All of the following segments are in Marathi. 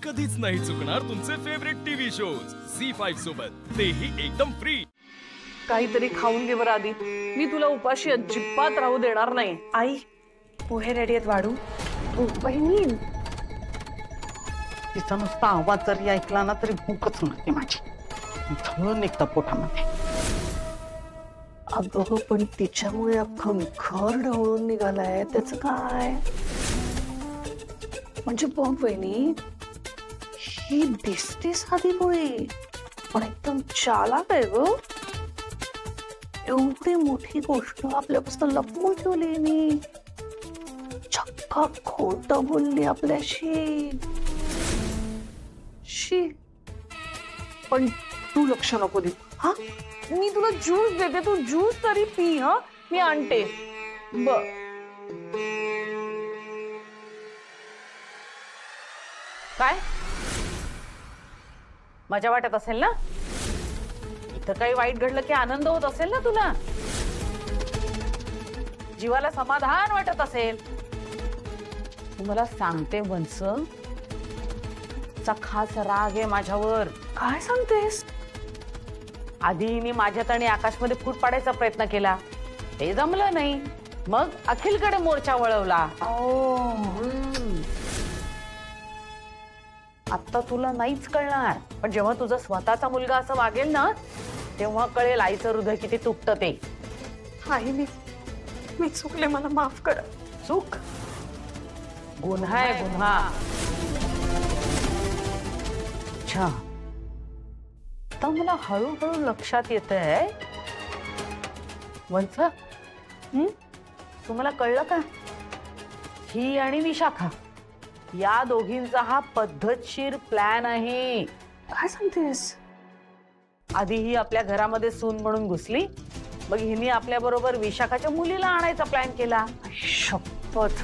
कधीच नाही चुकणार तुमचे फेवरेट टीव्ही शोज झी5 सोबत, तेही एकदम फ्री। काहीतरी खाऊन घे बरं आधी, मी तुला उपाशी अजिबात राहू देणार नाही। आई पोहे रेडी आहेत वाढू? बहिणी तिचा नुसता आवाज जरी ऐकला ना तरी भूकच नसते माझी, धन निघतं पोटामध्ये। अगं पण तिच्यामुळे अख्खं घर ढवळून निघालाय, त्याचं काय? म्हणजे बघ बहिणी, ही दिसते साधी मुळे पण एकदम चालाक आहे ग। एवढी मोठी गोष्ट आपल्यापासून लपवून ठेवली मी, चक्क खोटं बोलली आपल्याशी। शी पण तू लक्ष नको दे हा, मी तुला ज्यूस देते, तू ज्यूस तरी पी हा, मी आणते। बर काय मजा वाटत असेल ना? इथं काही वाईट घडलं की आनंद होत असेल ना तुला? जीवाला समाधान वाटत असेल। तुम्हाला सांगते वंस, चा खास राग आहे माझ्यावर। काय सांगतेस? आधी माझ्यात आणि आकाशमध्ये फूट पाडायचा प्रयत्न केला, ते जमलं नाही, मग अखिलकडे मोर्चा वळवला। आता तुला नाहीच कळणार, पण जेव्हा तुझा स्वतःचा मुलगा असं वागेल ना, तेव्हा कळेल आईचं हृदय किती तुटतं ते। आई मी चुकले, मला माफ करा। चूक गुन्हा आहे, गुन्हा। अच्छा, आता मला हळूहळू लक्षात येतंय वंस, तुम्हाला कळलं का? ही आणि विशाखा या दोघींचा हा पद्धतशीर प्लॅन आहे। काय सांगतेस? आधी ही आपल्या घरामध्ये सून म्हणून घुसली, मग हिने आपल्या बरोबर विशाखाच्या मुलीला आणायचा प्लॅन केला। शपथ,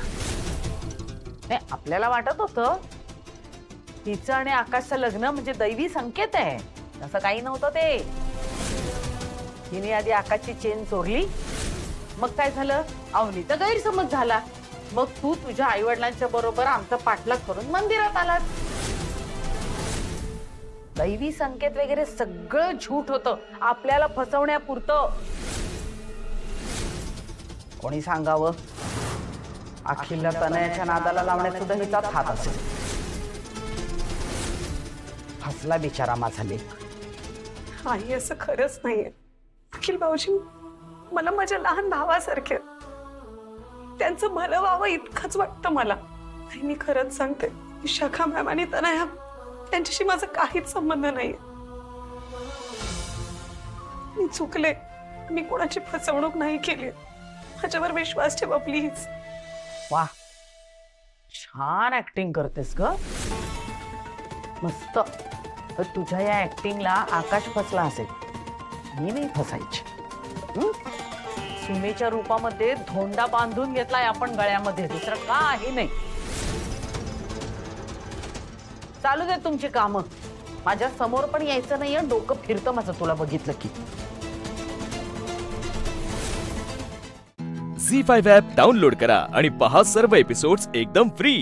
नाही आपल्याला वाटत होतं हिचं आणि आकाशचं लग्न म्हणजे दैवी संकेत आहे, तसं काही नव्हतं ते। हिने आधी आकाशची चेन चोरली, मग काय झालं, अवनीचा गैरसमज झाला, मग तू तुझ्या आई वडिलांच्या बरोबर आमचा पाठलाग करून मंदिरात आलास। दैवी संकेत वगैरे सगळं झूट होतं, आपल्याला फसवण्यापुरतं। कोणी सांगावं, अखिलला तनयाच्या नादाला लावण्यात सुद्धा हिचाच हात असेल। फसला बिचारा माझा लेक। आई असं खरंच नाहीये। अखिल भाऊजी मला माझ्या लहान भावासारखे, त्यांचं भलं व्हावं इतकंच वाटतं मला। मी खरंच सांगते, विशाखा मॅम आणि तनया त्यांच्याशी माझा काहीच संबंध नाहीये। मी चुकले, मी कोणाची फसवणूक नाही केली, माझ्यावर विश्वास ठेवा प्लीज। वाह, छान ऍक्टिंग करतेस ग, मस्त। तर तुझ्या या ऍक्टिंगला आकाश फसला असेल, मी नाही फसायची। सुनेच्या रूपामध्ये धोंडा बांधून घेतलाय आपण गळ्यामध्ये, दुसरं काही नाही। चालू दे तुमची कामं, माझ्या समोर पण यायचं नाहीये, डोकं फिरतं माझं तुला बघितलं की। झी5 ॲप डाउनलोड करा आणि पहा सर्व एपिसोड्स एकदम फ्री।